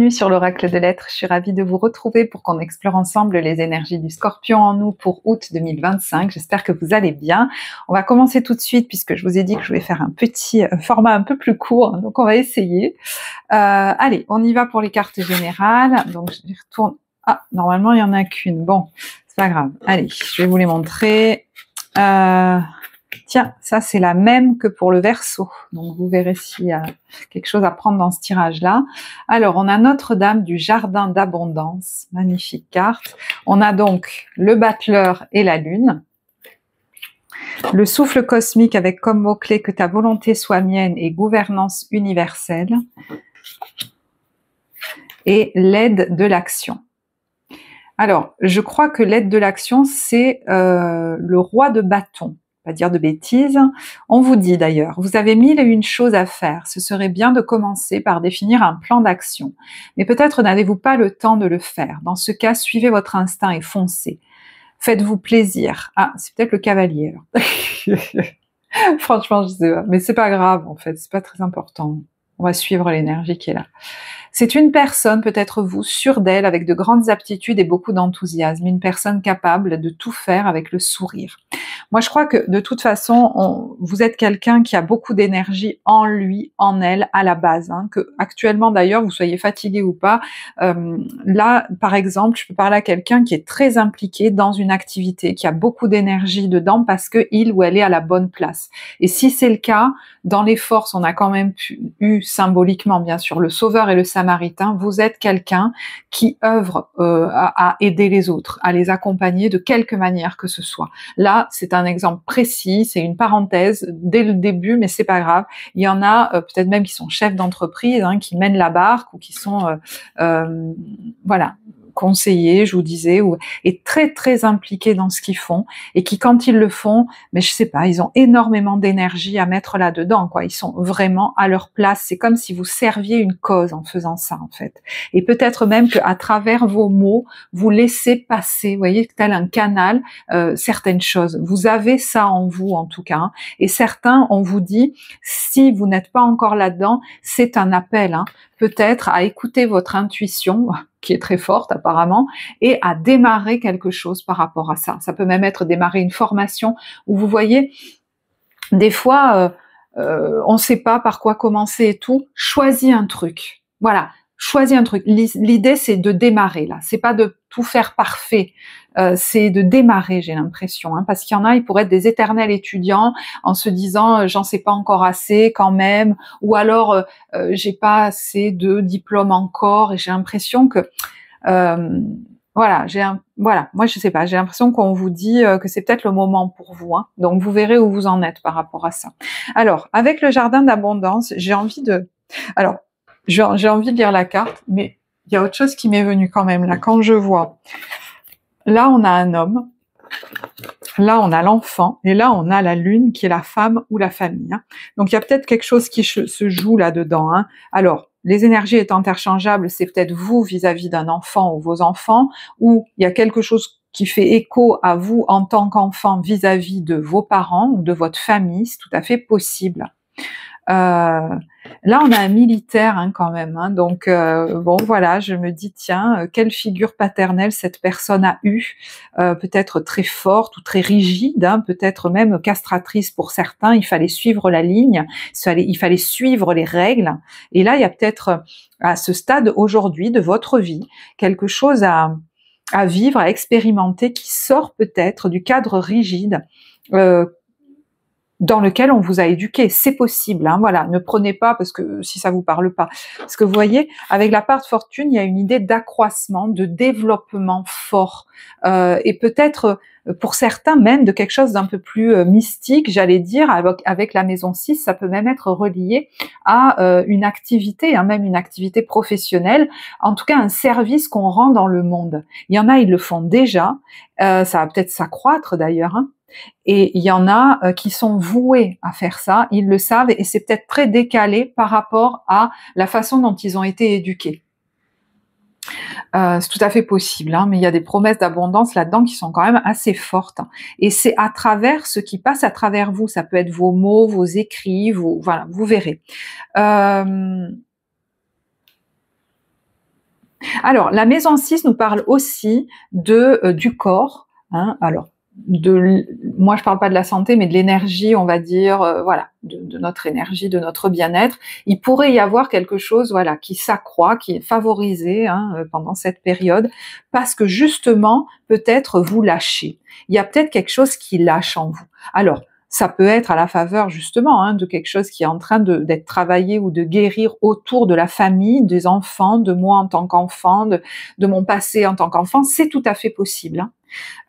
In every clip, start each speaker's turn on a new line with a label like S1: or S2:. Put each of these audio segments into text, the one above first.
S1: Bienvenue sur l'Oracle de l'Être, je suis ravie de vous retrouver pour qu'on explore ensemble les énergies du Scorpion en nous pour août 2025. J'espère que vous allez bien. On va commencer tout de suite puisque je vous ai dit que je vais faire un petit format un peu plus court, donc on va essayer. Allez, on y va pour les cartes générales. Donc je les retourne. Ah, normalement il n'y en a qu'une. Bon, c'est pas grave. Allez, je vais vous les montrer. Tiens, ça c'est la même que pour le Verseau, donc vous verrez s'il y a quelque chose à prendre dans ce tirage-là. Alors, on a Notre-Dame du Jardin d'Abondance, magnifique carte. On a donc le battleur et la lune. Le souffle cosmique avec comme mot-clé que ta volonté soit mienne et gouvernance universelle. Et l'aide de l'action. Alors, je crois que l'aide de l'action, c'est le roi de bâton. Pas dire de bêtises. On vous dit d'ailleurs, vous avez 1001 choses à faire. Ce serait bien de commencer par définir un plan d'action. Mais peut-être n'avez-vous pas le temps de le faire. Dans ce cas, suivez votre instinct et foncez. Faites-vous plaisir. Ah, c'est peut-être le cavalier. Franchement, je sais pas. Mais c'est pas grave, en fait. C'est pas très important. On va suivre l'énergie qui est là. C'est une personne, peut-être vous, sûre d'elle, avec de grandes aptitudes et beaucoup d'enthousiasme. Une personne capable de tout faire avec le sourire. Moi, je crois que de toute façon, vous êtes quelqu'un qui a beaucoup d'énergie en lui, en elle, à la base. Hein, que actuellement, d'ailleurs, vous soyez fatigué ou pas. Là, par exemple, je peux parler à quelqu'un qui est très impliqué dans une activité, qui a beaucoup d'énergie dedans parce que il ou elle est à la bonne place. Et si c'est le cas, dans les forces, on a quand même eu symboliquement, bien sûr, le Sauveur et le Samaritain. Vous êtes quelqu'un qui œuvre à aider les autres, à les accompagner de quelque manière que ce soit. Là, c'est un exemple précis, c'est une parenthèse dès le début, mais c'est pas grave. Il y en a peut-être même qui sont chefs d'entreprise, hein, qui mènent la barque ou qui sont, voilà, conseillers, je vous disais, et très très impliqués dans ce qu'ils font, et qui quand ils le font, mais je sais pas, ils ont énormément d'énergie à mettre là-dedans, quoi. Ils sont vraiment à leur place. C'est comme si vous serviez une cause en faisant ça, en fait. Et peut-être même qu'à travers vos mots, vous laissez passer, vous voyez, tel un canal, certaines choses. Vous avez ça en vous, en tout cas. Hein. Et certains, on vous dit, si vous n'êtes pas encore là-dedans, c'est un appel, hein, peut-être à écouter votre intuition, qui est très forte apparemment, et à démarrer quelque chose par rapport à ça. Ça peut même être démarrer une formation où vous voyez, des fois, on ne sait pas par quoi commencer et tout. Choisis un truc. Voilà, choisis un truc. L'idée, c'est de démarrer là. C'est pas de tout faire parfait. C'est de démarrer, j'ai l'impression, hein, parce qu'il y en a, ils pourraient être des éternels étudiants en se disant j'en sais pas encore assez quand même, ou alors j'ai pas assez de diplômes encore, et j'ai l'impression que voilà, voilà, moi je sais pas, j'ai l'impression qu'on vous dit que c'est peut-être le moment pour vous, hein, donc vous verrez où vous en êtes par rapport à ça. Alors, avec le jardin d'abondance, j'ai envie de lire la carte, mais il y a autre chose qui m'est venu quand même là, quand je vois. Là, on a un homme, là, on a l'enfant, et là, on a la lune qui est la femme ou la famille. Hein. Donc, il y a peut-être quelque chose qui se joue là-dedans. Hein. Alors, les énergies étant interchangeables, c'est peut-être vous vis-à-vis d'un enfant ou vos enfants, ou il y a quelque chose qui fait écho à vous en tant qu'enfant vis-à-vis de vos parents ou de votre famille, c'est tout à fait possible. Là, on a un militaire hein, quand même, hein, donc bon voilà, je me dis tiens, quelle figure paternelle cette personne a eue, peut-être très forte ou très rigide, hein, peut-être même castratrice pour certains. Il fallait suivre la ligne, il fallait suivre les règles. Et là, il y a peut-être à ce stade aujourd'hui de votre vie quelque chose à vivre, à expérimenter qui sort peut-être du cadre rigide. Dans lequel on vous a éduqué, c'est possible, hein, voilà, ne prenez pas parce que si ça vous parle pas, parce que vous voyez, avec la part de fortune, il y a une idée d'accroissement, de développement fort, et peut-être pour certains même de quelque chose d'un peu plus mystique, j'allais dire, avec la maison 6, ça peut même être relié à une activité, hein, même une activité professionnelle, en tout cas un service qu'on rend dans le monde. Il y en a, ils le font déjà, ça va peut-être s'accroître d'ailleurs, hein. Et il y en a qui sont voués à faire ça, ils le savent, et c'est peut-être très décalé par rapport à la façon dont ils ont été éduqués. C'est tout à fait possible, hein, mais il y a des promesses d'abondance là-dedans qui sont quand même assez fortes. Et c'est à travers ce qui passe à travers vous, ça peut être vos mots, vos écrits, voilà, vous verrez. Alors, la maison 6 nous parle aussi du corps, hein. Alors, moi je parle pas de la santé, mais de l'énergie, on va dire, voilà, de notre énergie, de notre bien-être. Il pourrait y avoir quelque chose, voilà, qui s'accroît, qui est favorisé, hein, pendant cette période, parce que justement, peut-être vous lâchez. Il y a peut-être quelque chose qui lâche en vous. Alors, ça peut être à la faveur justement, hein, de quelque chose qui est en train d'être travaillé ou de guérir autour de la famille, des enfants, de moi en tant qu'enfant, de mon passé en tant qu'enfant. C'est tout à fait possible, hein.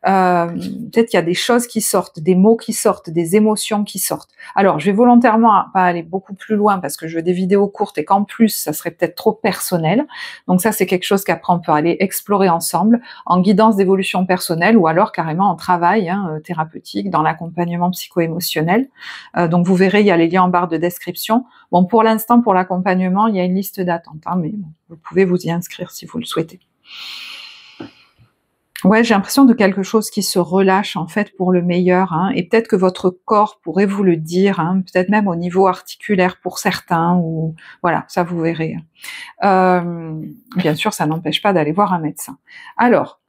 S1: Peut-être qu'il y a des choses qui sortent, des mots qui sortent, des émotions qui sortent. Alors, je vais volontairement pas aller beaucoup plus loin parce que je veux des vidéos courtes et qu'en plus, ça serait peut-être trop personnel. Donc ça, c'est quelque chose qu'après, on peut aller explorer ensemble en guidance d'évolution personnelle ou alors carrément en travail, hein, thérapeutique, dans l'accompagnement psycho-émotionnel. Donc vous verrez, il y a les liens en barre de description. Bon, pour l'instant, pour l'accompagnement, il y a une liste d'attente, hein, mais bon, vous pouvez vous y inscrire si vous le souhaitez. Ouais, j'ai l'impression de quelque chose qui se relâche en fait pour le meilleur, hein, et peut-être que votre corps pourrait vous le dire, hein, peut-être même au niveau articulaire pour certains, ou voilà, ça vous verrez. Bien sûr, ça n'empêche pas d'aller voir un médecin. Alors,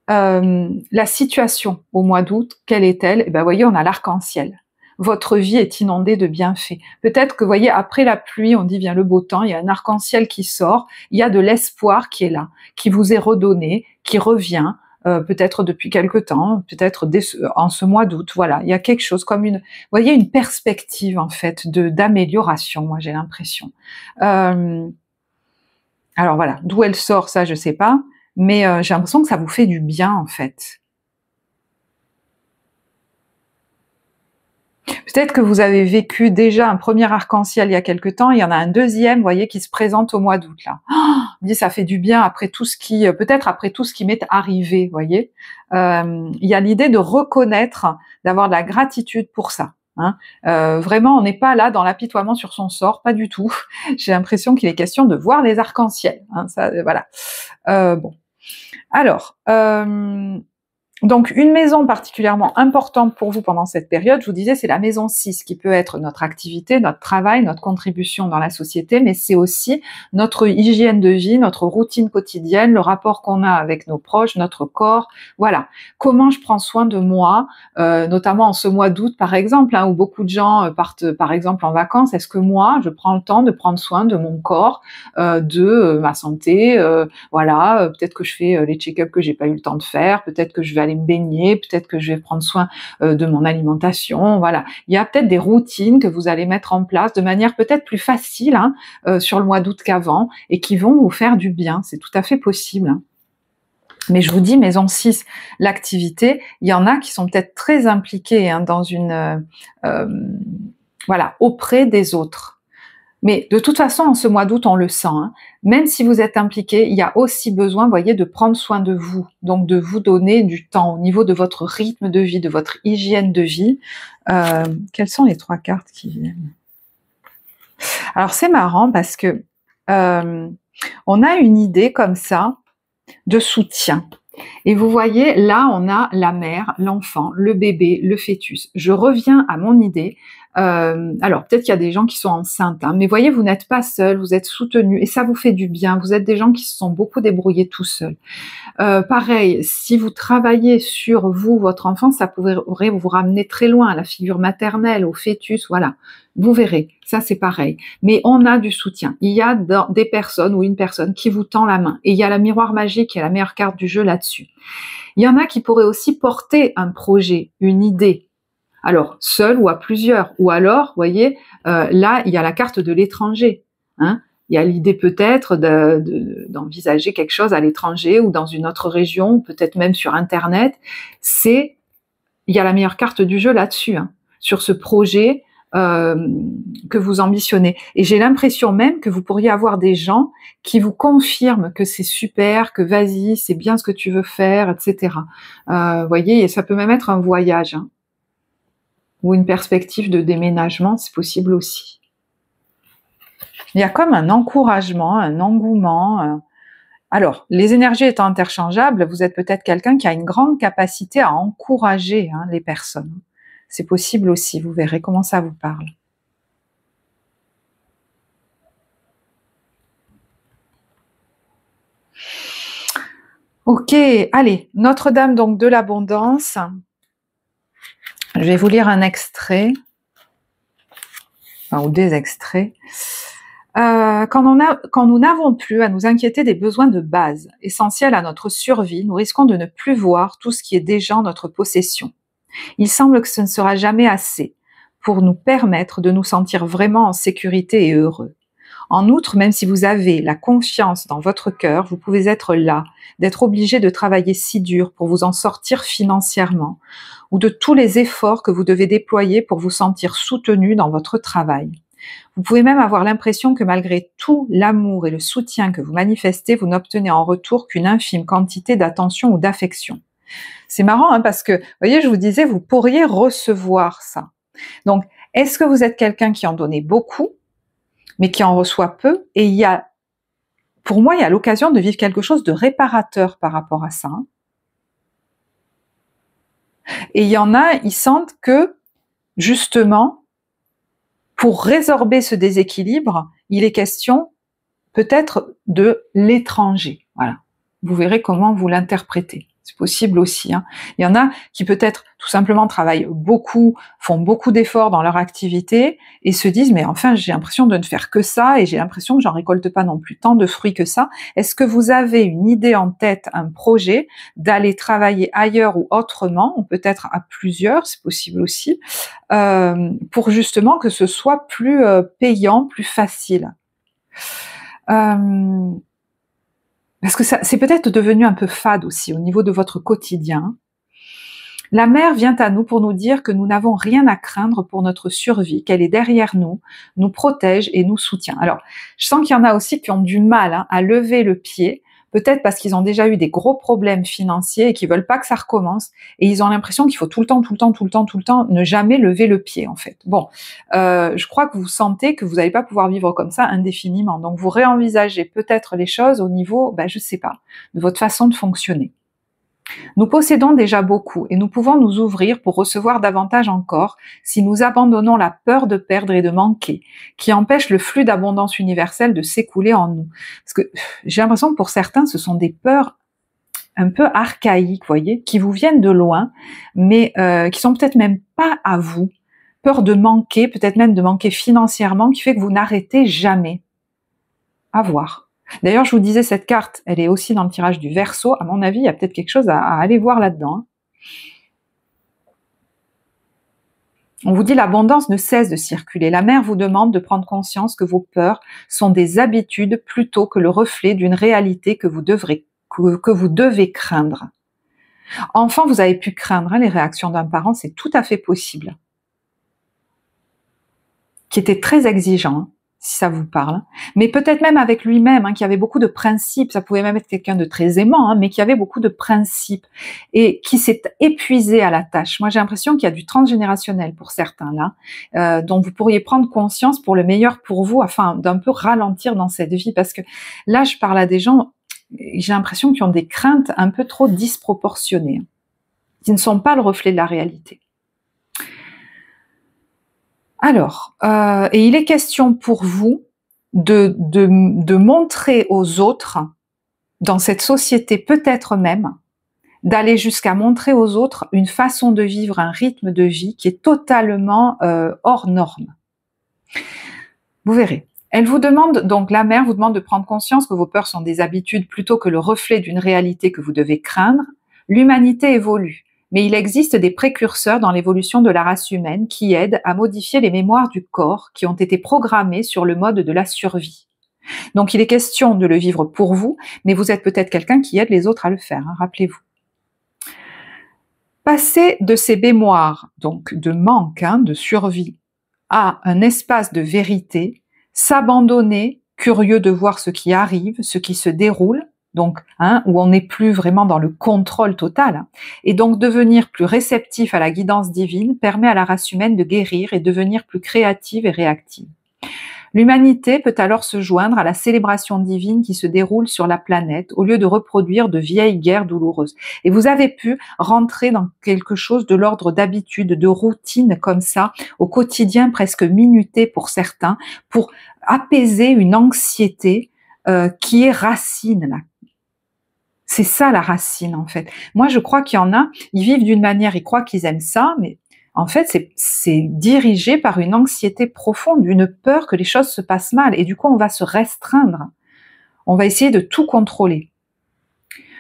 S1: la situation au mois d'août, quelle est-elle? Eh ben, voyez, on a l'arc-en-ciel. Votre vie est inondée de bienfaits. Peut-être que, voyez, après la pluie, on dit vient le beau temps, il y a un arc-en-ciel qui sort, il y a de l'espoir qui est là, qui vous est redonné, qui revient, peut-être depuis quelque temps, peut-être en ce mois d'août, voilà. Il y a quelque chose comme vous voyez, une perspective, en fait, d'amélioration, moi, j'ai l'impression. Alors voilà, d'où elle sort, ça, je sais pas, mais j'ai l'impression que ça vous fait du bien, en fait. Peut-être que vous avez vécu déjà un premier arc-en-ciel il y a quelque temps, il y en a un deuxième, vous voyez, qui se présente au mois d'août, là. Oh, me dit, ça fait du bien après tout ce qui, peut-être après tout ce qui m'est arrivé, vous voyez. Il y a l'idée de reconnaître, d'avoir de la gratitude pour ça, hein. Vraiment, on n'est pas là dans l'apitoiement sur son sort, pas du tout. J'ai l'impression qu'il est question de voir les arcs-en-ciel, hein, ça, voilà. Bon. Alors, donc une maison particulièrement importante pour vous pendant cette période, je vous disais, c'est la maison 6, qui peut être notre activité, notre travail, notre contribution dans la société, mais c'est aussi notre hygiène de vie, notre routine quotidienne, le rapport qu'on a avec nos proches, notre corps, voilà. Comment je prends soin de moi, notamment en ce mois d'août par exemple, hein, où beaucoup de gens partent par exemple en vacances, est-ce que moi, je prends le temps de prendre soin de mon corps, de ma santé, voilà, peut-être que je fais les check-ups que j'ai pas eu le temps de faire, peut-être que je vais aller me baigner, peut-être que je vais prendre soin de mon alimentation, voilà. Il y a peut-être des routines que vous allez mettre en place de manière peut-être plus facile, hein, sur le mois d'août qu'avant, et qui vont vous faire du bien, c'est tout à fait possible, hein. Mais je vous dis, maison 6, l'activité, il y en a qui sont peut-être très impliqués, hein, dans une, voilà, auprès des autres. Mais de toute façon, en ce mois d'août, on le sent, hein. Même si vous êtes impliqué, il y a aussi besoin, vous voyez, de prendre soin de vous. Donc de vous donner du temps au niveau de votre rythme de vie, de votre hygiène de vie. Quelles sont les 3 cartes qui viennent? Alors c'est marrant parce que on a une idée comme ça de soutien. Et vous voyez, là, on a la mère, l'enfant, le bébé, le fœtus. Je reviens à mon idée. Alors, peut-être qu'il y a des gens qui sont enceintes, hein, mais voyez, vous n'êtes pas seul, vous êtes soutenu et ça vous fait du bien. Vous êtes des gens qui se sont beaucoup débrouillés tout seuls. Pareil, si vous travaillez sur vous, votre enfant, ça pourrait vous ramener très loin, à la figure maternelle, au fœtus, voilà. Vous verrez, ça c'est pareil. Mais on a du soutien. Il y a des personnes ou une personne qui vous tend la main. Et il y a la miroir magique qui est la meilleure carte du jeu là-dessus. Il y en a qui pourraient aussi porter un projet, une idée. Alors, seul ou à plusieurs. Ou alors, vous voyez, là, il y a la carte de l'étranger, hein. Il y a l'idée peut-être d'envisager quelque chose à l'étranger ou dans une autre région, peut-être même sur Internet. Il y a la meilleure carte du jeu là-dessus, hein, sur ce projet que vous ambitionnez. Et j'ai l'impression même que vous pourriez avoir des gens qui vous confirment que c'est super, que vas-y, c'est bien ce que tu veux faire, etc. Vous voyez, ça peut même être un voyage, hein, ou une perspective de déménagement, c'est possible aussi. Il y a comme un encouragement, un engouement. Alors, les énergies étant interchangeables, vous êtes peut-être quelqu'un qui a une grande capacité à encourager, hein, les personnes. C'est possible aussi, vous verrez comment ça vous parle. Ok, allez, Notre-Dame donc de l'abondance. Je vais vous lire un extrait, enfin, ou des extraits. Quand nous n'avons plus à nous inquiéter des besoins de base, essentiels à notre survie, nous risquons de ne plus voir tout ce qui est déjà en notre possession. Il semble que ce ne sera jamais assez pour nous permettre de nous sentir vraiment en sécurité et heureux. En outre, même si vous avez la confiance dans votre cœur, vous pouvez être là, d'être obligé de travailler si dur pour vous en sortir financièrement, ou de tous les efforts que vous devez déployer pour vous sentir soutenu dans votre travail. Vous pouvez même avoir l'impression que malgré tout l'amour et le soutien que vous manifestez, vous n'obtenez en retour qu'une infime quantité d'attention ou d'affection. C'est marrant hein, parce que, vous voyez, je vous disais, vous pourriez recevoir ça. Donc, est-ce que vous êtes quelqu'un qui en donnait beaucoup, mais qui en reçoit peu? Et il y a, pour moi, il y a l'occasion de vivre quelque chose de réparateur par rapport à ça. Et il y en a, ils sentent que, justement, pour résorber ce déséquilibre, il est question peut-être de l'étranger. Voilà. Vous verrez comment vous l'interprétez. C'est possible aussi. Hein. Il y en a qui peut-être tout simplement travaillent beaucoup, font beaucoup d'efforts dans leur activité et se disent mais enfin j'ai l'impression de ne faire que ça et j'ai l'impression que j'en récolte pas non plus tant de fruits que ça. Est-ce que vous avez une idée en tête, un projet d'aller travailler ailleurs ou autrement, ou peut-être à plusieurs, c'est possible aussi, pour justement que ce soit plus payant, plus facile. Parce que ça, c'est peut-être devenu un peu fade aussi au niveau de votre quotidien. La mère vient à nous pour nous dire que nous n'avons rien à craindre pour notre survie, qu'elle est derrière nous protège et nous soutient. Alors, je sens qu'il y en a aussi qui ont du mal hein, à lever le pied, peut-être parce qu'ils ont déjà eu des gros problèmes financiers et qu'ils veulent pas que ça recommence, et ils ont l'impression qu'il faut tout le temps ne jamais lever le pied en fait. Bon, je crois que vous sentez que vous n'allez pas pouvoir vivre comme ça indéfiniment, donc vous réenvisagez peut-être les choses au niveau, je sais pas, de votre façon de fonctionner. Nous possédons déjà beaucoup et nous pouvons nous ouvrir pour recevoir davantage encore si nous abandonnons la peur de perdre et de manquer, qui empêche le flux d'abondance universelle de s'écouler en nous. Parce que j'ai l'impression que pour certains, ce sont des peurs un peu archaïques, vous voyez, qui vous viennent de loin, mais qui sont peut-être même pas à vous. Peur de manquer, peut-être même de manquer financièrement, qui fait que vous n'arrêtez jamais. À voir. D'ailleurs, je vous disais, cette carte, elle est aussi dans le tirage du Verseau. À mon avis, il y a peut-être quelque chose à aller voir là-dedans. On vous dit l'abondance ne cesse de circuler. La mère vous demande de prendre conscience que vos peurs sont des habitudes plutôt que le reflet d'une réalité que vous devez craindre. Enfant, vous avez pu craindre les réactions d'un parent, c'est tout à fait possible. Qui était très exigeant. Si ça vous parle, mais peut-être même avec lui-même, qui avait beaucoup de principes, ça pouvait même être quelqu'un de très aimant, mais qui avait beaucoup de principes et qui s'est épuisé à la tâche. Moi, j'ai l'impression qu'il y a du transgénérationnel pour certains là, dont vous pourriez prendre conscience pour le meilleur pour vous, afin d'un peu ralentir dans cette vie, parce que là, je parle à des gens, j'ai l'impression qu'ils ont des craintes un peu trop disproportionnées, qui ne sont pas le reflet de la réalité. Alors, et il est question pour vous de montrer aux autres, dans cette société peut-être même, d'aller jusqu'à montrer aux autres une façon de vivre, un rythme de vie qui est totalement hors norme. Vous verrez. Elle vous demande, donc la mère vous demande de prendre conscience que vos peurs sont des habitudes plutôt que le reflet d'une réalité que vous devez craindre. L'humanité évolue. Mais il existe des précurseurs dans l'évolution de la race humaine qui aident à modifier les mémoires du corps qui ont été programmées sur le mode de la survie. Donc il est question de le vivre pour vous, mais vous êtes peut-être quelqu'un qui aide les autres à le faire, rappelez-vous. Passer de ces mémoires, donc de manque, de survie, à un espace de vérité, s'abandonner, curieux de voir ce qui arrive, ce qui se déroule, donc où on n'est plus vraiment dans le contrôle total, et donc devenir plus réceptif à la guidance divine permet à la race humaine de guérir et devenir plus créative et réactive. L'humanité peut alors se joindre à la célébration divine qui se déroule sur la planète au lieu de reproduire de vieilles guerres douloureuses. Et vous avez pu rentrer dans quelque chose de l'ordre d'habitude, de routine comme ça, au quotidien presque minuté pour certains, pour apaiser une anxiété qui est racine là. C'est ça la racine en fait. Moi je crois qu'il y en a, ils vivent d'une manière, ils croient qu'ils aiment ça, mais en fait c'est dirigé par une anxiété profonde, une peur que les choses se passent mal, et du coup on va se restreindre. On va essayer de tout contrôler.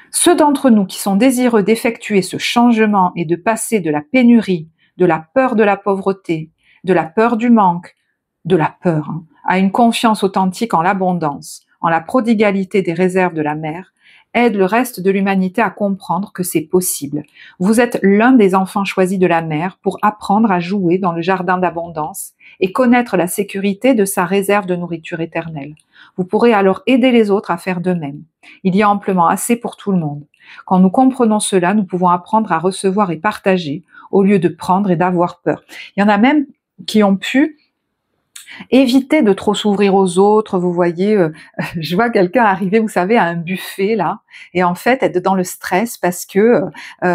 S1: Ceux d'entre nous qui sont désireux d'effectuer ce changement et de passer de la pénurie, de la peur de la pauvreté, de la peur du manque, de la peur, à une confiance authentique en l'abondance, en la prodigalité des réserves de la mer, aident le reste de l'humanité à comprendre que c'est possible. Vous êtes l'un des enfants choisis de la mer pour apprendre à jouer dans le jardin d'abondance et connaître la sécurité de sa réserve de nourriture éternelle. Vous pourrez alors aider les autres à faire de même. Il y a amplement assez pour tout le monde. Quand nous comprenons cela, nous pouvons apprendre à recevoir et partager au lieu de prendre et d'avoir peur. Il y en a même qui ont pu éviter de trop s'ouvrir aux autres. Vous voyez, je vois quelqu'un arriver, vous savez, à un buffet là, et en fait être dans le stress parce que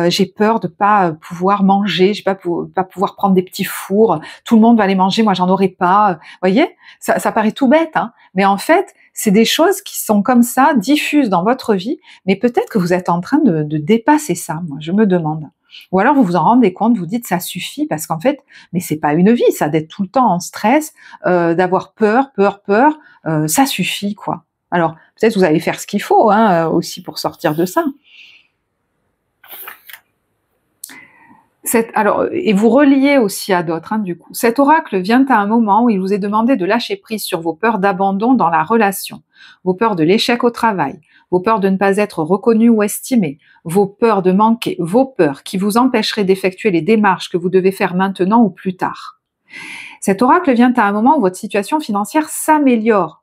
S1: j'ai peur de pas pouvoir manger, je vais pas pouvoir prendre des petits fours. Tout le monde va les manger, moi j'en aurai pas. Vous voyez, ça paraît tout bête, hein, mais en fait c'est des choses qui sont comme ça, diffuses dans votre vie, mais peut-être que vous êtes en train de dépasser ça. Moi, je me demande. Ou alors vous vous en rendez compte, vous dites ça suffit, parce qu'en fait, mais c'est pas une vie, ça d'être tout le temps en stress, d'avoir peur, ça suffit quoi. Alors peut-être vous allez faire ce qu'il faut aussi pour sortir de ça. Et vous reliez aussi à d'autres, du coup. Cet oracle vient à un moment où il vous est demandé de lâcher prise sur vos peurs d'abandon dans la relation, vos peurs de l'échec au travail, vos peurs de ne pas être reconnu ou estimé, vos peurs de manquer, vos peurs qui vous empêcheraient d'effectuer les démarches que vous devez faire maintenant ou plus tard. Cet oracle vient à un moment où votre situation financière s'améliore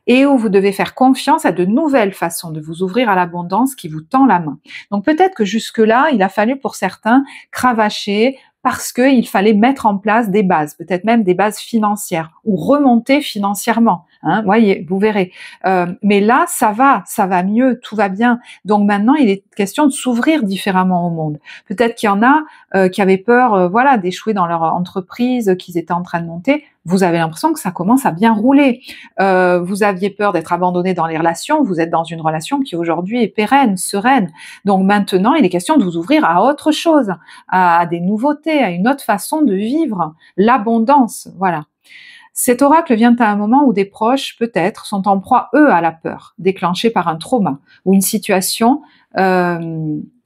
S1: et où vous devez faire confiance à de nouvelles façons de vous ouvrir à l'abondance qui vous tend la main. Donc peut-être que jusque-là, il a fallu pour certains cravacher parce qu'il fallait mettre en place des bases, peut-être même des bases financières, ou remonter financièrement. Voyez, vous verrez. Mais là, ça va mieux, tout va bien. Donc maintenant, il est question de s'ouvrir différemment au monde. Peut-être qu'il y en a qui avaient peur, d'échouer dans leur entreprise qu'ils étaient en train de monter. Vous avez l'impression que ça commence à bien rouler. Vous aviez peur d'être abandonné dans les relations, vous êtes dans une relation qui aujourd'hui est pérenne, sereine. Donc maintenant, il est question de vous ouvrir à autre chose, à des nouveautés, à une autre façon de vivre, l'abondance, voilà. Cet oracle vient à un moment où des proches, peut-être, sont en proie, eux, à la peur, déclenchée par un trauma ou une situation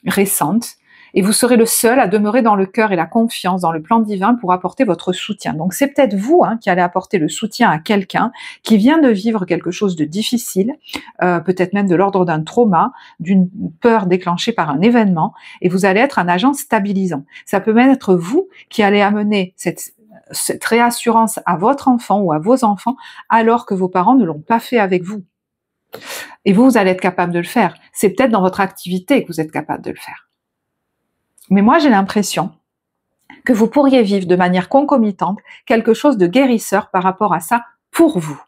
S1: récente, et vous serez le seul à demeurer dans le cœur et la confiance dans le plan divin pour apporter votre soutien. Donc c'est peut-être vous qui allez apporter le soutien à quelqu'un qui vient de vivre quelque chose de difficile, peut-être même de l'ordre d'un trauma, d'une peur déclenchée par un événement, et vous allez être un agent stabilisant. Ça peut même être vous qui allez amener cette réassurance à votre enfant ou à vos enfants alors que vos parents ne l'ont pas fait avec vous. Et vous allez être capable de le faire. C'est peut-être dans votre activité que vous êtes capable de le faire. Mais moi, j'ai l'impression que vous pourriez vivre de manière concomitante quelque chose de guérisseur par rapport à ça pour vous.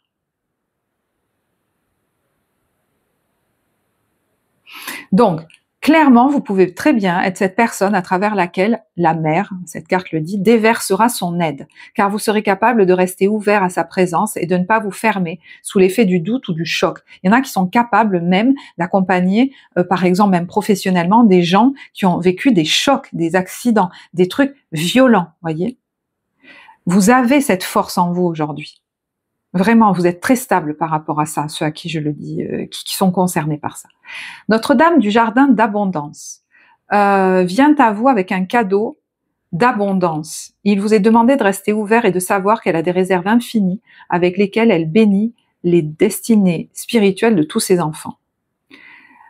S1: Donc, clairement, vous pouvez très bien être cette personne à travers laquelle la mer, cette carte le dit, déversera son aide, car vous serez capable de rester ouvert à sa présence et de ne pas vous fermer sous l'effet du doute ou du choc. Il y en a qui sont capables même d'accompagner, par exemple même professionnellement, des gens qui ont vécu des chocs, des accidents, des trucs violents, voyez. Vous avez cette force en vous aujourd'hui. Vraiment, vous êtes très stable par rapport à ça, ceux à qui je le dis, qui sont concernés par ça. Notre-Dame du Jardin d'Abondance vient à vous avec un cadeau d'abondance. Il vous est demandé de rester ouvert et de savoir qu'elle a des réserves infinies avec lesquelles elle bénit les destinées spirituelles de tous ses enfants.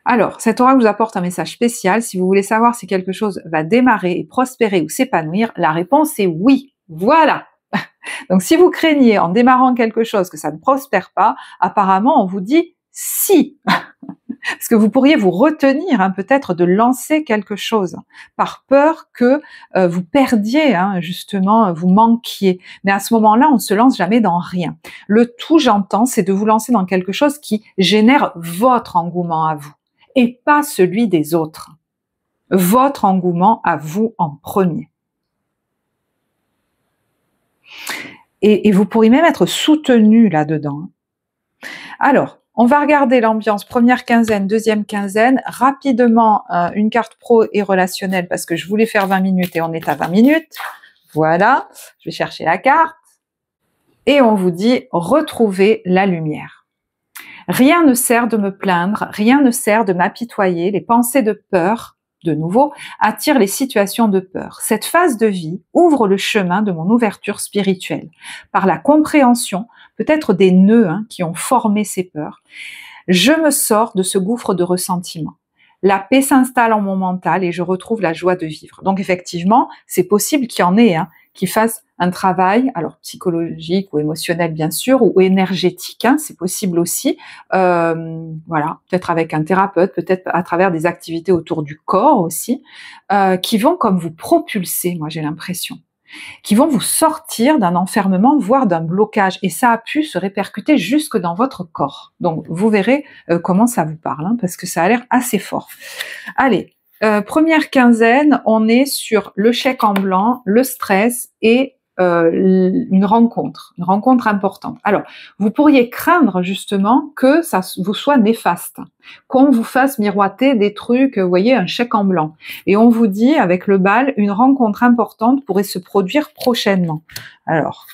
S1: Alors, cet oracle vous apporte un message spécial. Si vous voulez savoir si quelque chose va démarrer et prospérer ou s'épanouir, la réponse est oui. Voilà. Donc si vous craignez en démarrant quelque chose que ça ne prospère pas, apparemment on vous dit si. Parce que vous pourriez vous retenir peut-être de lancer quelque chose par peur que vous perdiez, justement, vous manquiez. Mais à ce moment-là, on ne se lance jamais dans rien. Le tout, j'entends, c'est de vous lancer dans quelque chose qui génère votre engouement à vous et pas celui des autres. Votre engouement à vous en premier. Et vous pourriez même être soutenu là-dedans. Alors, On va regarder l'ambiance première quinzaine, deuxième quinzaine, rapidement une carte pro et relationnelle parce que je voulais faire 20 minutes et on est à 20 minutes. Voilà, je vais chercher la carte et on vous dit retrouver la lumière. Rien ne sert de me plaindre, rien ne sert de m'apitoyer, les pensées de peur, de nouveau, attirent les situations de peur. Cette phase de vie ouvre le chemin de mon ouverture spirituelle. Par la compréhension, peut-être des nœuds qui ont formé ces peurs, je me sors de ce gouffre de ressentiment. La paix s'installe en mon mental et je retrouve la joie de vivre. Donc effectivement, c'est possible qu'il y en ait qui fassent un travail, alors psychologique ou émotionnel bien sûr, ou énergétique, c'est possible aussi, voilà, peut-être avec un thérapeute, peut-être à travers des activités autour du corps aussi, qui vont comme vous propulser, moi j'ai l'impression, qui vont vous sortir d'un enfermement, voire d'un blocage, et ça a pu se répercuter jusque dans votre corps. Donc vous verrez comment ça vous parle, parce que ça a l'air assez fort. Allez, première quinzaine, on est sur le chèque en blanc, le stress et une rencontre importante. Alors, vous pourriez craindre justement que ça vous soit néfaste, qu'on vous fasse miroiter des trucs, vous voyez, un chèque en blanc. Et on vous dit, avec le bal, une rencontre importante pourrait se produire prochainement. Alors,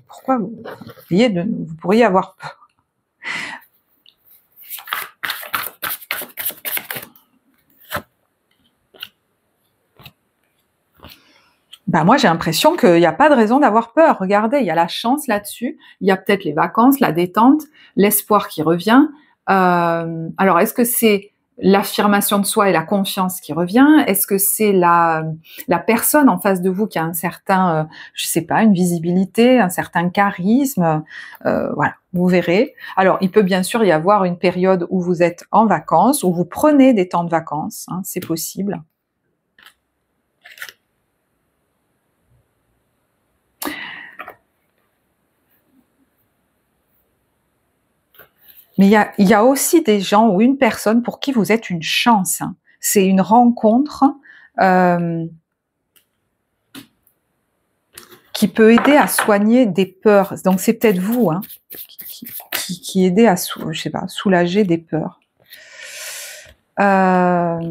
S1: pourquoi vous pourriez avoir peur? Moi j'ai l'impression qu'il n'y a pas de raison d'avoir peur. Regardez, il y a la chance là-dessus, il y a peut-être les vacances, la détente, l'espoir qui revient. Alors est-ce que c'est l'affirmation de soi et la confiance qui revient? Est-ce que c'est la personne en face de vous qui a un certain, je sais pas, une visibilité, un certain charisme? Voilà, vous verrez. Alors il peut bien sûr y avoir une période où vous êtes en vacances, où vous prenez des temps de vacances, c'est possible. Mais il y a aussi des gens ou une personne pour qui vous êtes une chance. C'est une rencontre qui peut aider à soigner des peurs. Donc c'est peut-être vous qui aidez à je sais pas, soulager des peurs. Là,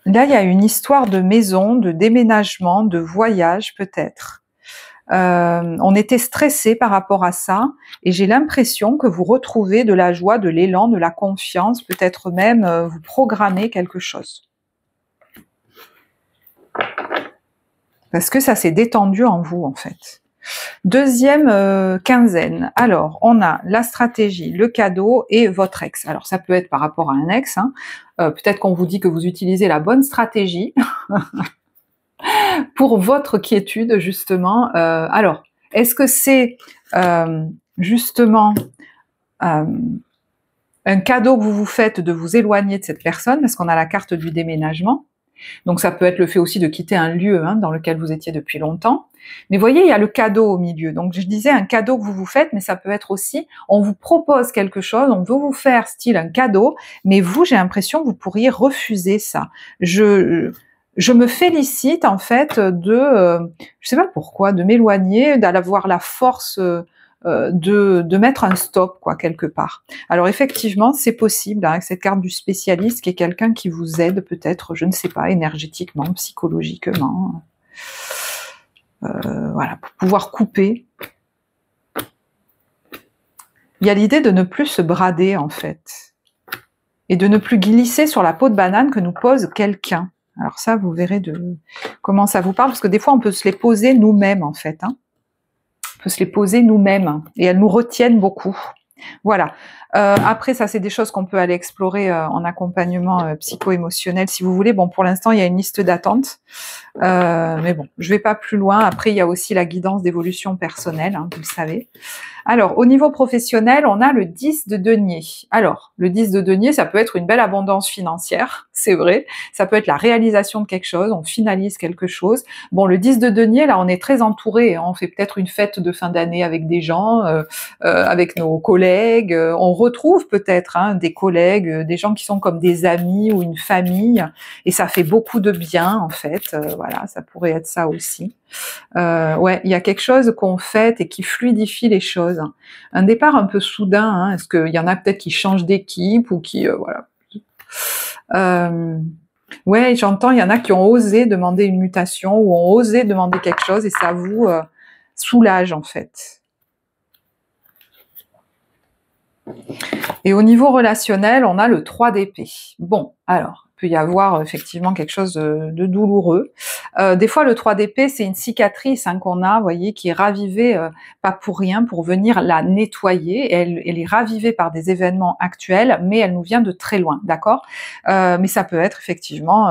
S1: il y a une histoire de maison, de déménagement, de voyage peut-être. On était stressé par rapport à ça et j'ai l'impression que vous retrouvez de la joie, de l'élan, de la confiance, peut-être même vous programmez quelque chose. Parce que ça s'est détendu en vous en fait. Deuxième quinzaine, alors on a la stratégie, le cadeau et votre ex. Alors ça peut être par rapport à un ex, peut-être qu'on vous dit que vous utilisez la bonne stratégie pour votre quiétude justement. Alors, est-ce que c'est justement un cadeau que vous vous faites de vous éloigner de cette personne, parce qu'on a la carte du déménagement, donc ça peut être le fait aussi de quitter un lieu dans lequel vous étiez depuis longtemps, mais voyez, il y a le cadeau au milieu, donc je disais un cadeau que vous vous faites, mais ça peut être aussi, on vous propose quelque chose, on veut vous faire style un cadeau, mais vous, j'ai l'impression que vous pourriez refuser ça. Je me félicite en fait je sais pas pourquoi, de m'éloigner, d'avoir la force de mettre un stop quelque part. Alors effectivement, c'est possible avec cette carte du spécialiste qui est quelqu'un qui vous aide peut-être, je ne sais pas, énergétiquement, psychologiquement, voilà, pour pouvoir couper. Il y a l'idée de ne plus se brader en fait et de ne plus glisser sur la peau de banane que nous pose quelqu'un. Alors ça, vous verrez comment ça vous parle, parce que des fois, on peut se les poser nous-mêmes, en fait. On peut se les poser nous-mêmes, et elles nous retiennent beaucoup. Voilà. Après, ça, c'est des choses qu'on peut aller explorer en accompagnement psycho-émotionnel, si vous voulez. Bon, pour l'instant, il y a une liste d'attente. Mais bon, je vais pas plus loin. Après, il y a aussi la guidance d'évolution personnelle, vous le savez. Alors, au niveau professionnel, on a le 10 de denier. Alors, le 10 de denier, ça peut être une belle abondance financière, c'est vrai. Ça peut être la réalisation de quelque chose, on finalise quelque chose. Bon, le 10 de denier, là, on est très entouré. On fait peut-être une fête de fin d'année avec des gens, avec nos collègues, collègues, on retrouve peut-être hein, des collègues, des gens qui sont comme des amis ou une famille, et ça fait beaucoup de bien en fait, voilà, ça pourrait être ça aussi. Ouais, il y a quelque chose qu'on fait et qui fluidifie les choses. Un départ un peu soudain, hein, est-ce qu'il y en a peut-être qui changent d'équipe ou qui, voilà. Ouais, j'entends, il y en a qui ont osé demander une mutation ou ont osé demander quelque chose et ça vous soulage en fait. Et au niveau relationnel, on a le 3 d'épée. Bon, alors, il peut y avoir effectivement quelque chose de douloureux. Des fois, le 3 d'épée, c'est une cicatrice hein, qu'on a, vous voyez, qui est ravivée, pas pour rien, pour venir la nettoyer. Elle est ravivée par des événements actuels, mais elle nous vient de très loin, d'accord mais ça peut être effectivement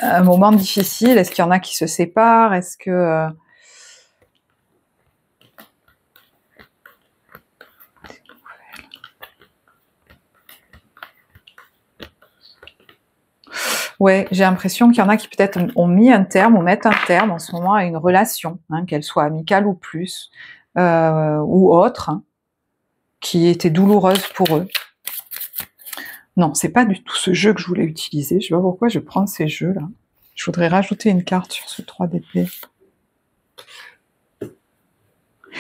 S1: un moment difficile. Est-ce qu'il y en a qui se séparent? Est-ce que... Ouais, j'ai l'impression qu'il y en a qui peut-être ont mis un terme ou mettent un terme en ce moment à une relation, hein, qu'elle soit amicale ou plus, ou autre, hein, qui était douloureuse pour eux. Non, c'est pas du tout ce jeu que je voulais utiliser. Je sais pas pourquoi je prends ces jeux-là. Je voudrais rajouter une carte sur ce 3 d'épée.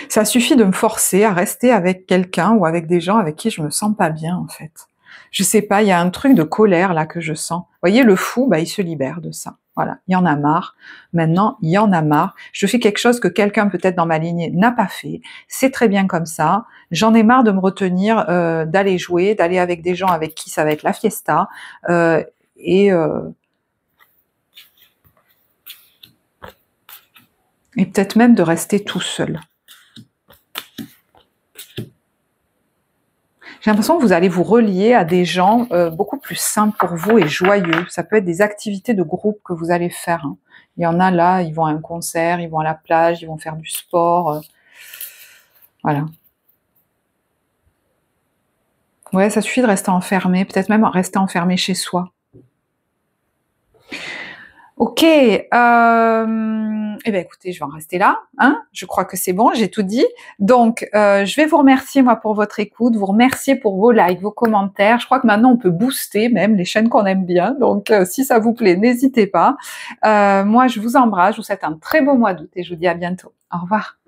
S1: Ça suffit de me forcer à rester avec quelqu'un ou avec des gens avec qui je me sens pas bien, en fait. Je sais pas, il y a un truc de colère là que je sens. Vous voyez, le fou, bah, il se libère de ça. Voilà, il y en a marre. Maintenant, il y en a marre. Je fais quelque chose que quelqu'un peut-être dans ma lignée n'a pas fait. C'est très bien comme ça. J'en ai marre de me retenir, d'aller jouer, d'aller avec des gens avec qui ça va être la fiesta. Et peut-être même de rester tout seul. J'ai l'impression que vous allez vous relier à des gens beaucoup plus simples pour vous et joyeux. Ça peut être des activités de groupe que vous allez faire. Hein. Il y en a là, ils vont à un concert, ils vont à la plage, ils vont faire du sport. Voilà. Ouais, ça suffit de rester enfermé, peut-être même rester enfermé chez soi. Ok, eh bien écoutez, je vais en rester là, hein. Je crois que c'est bon, j'ai tout dit. Donc, je vais vous remercier moi pour votre écoute, vous remercier pour vos likes, vos commentaires. Je crois que maintenant on peut booster même les chaînes qu'on aime bien. Donc, si ça vous plaît, n'hésitez pas. Moi, je vous embrasse, je vous souhaite un très beau mois d'août et je vous dis à bientôt. Au revoir.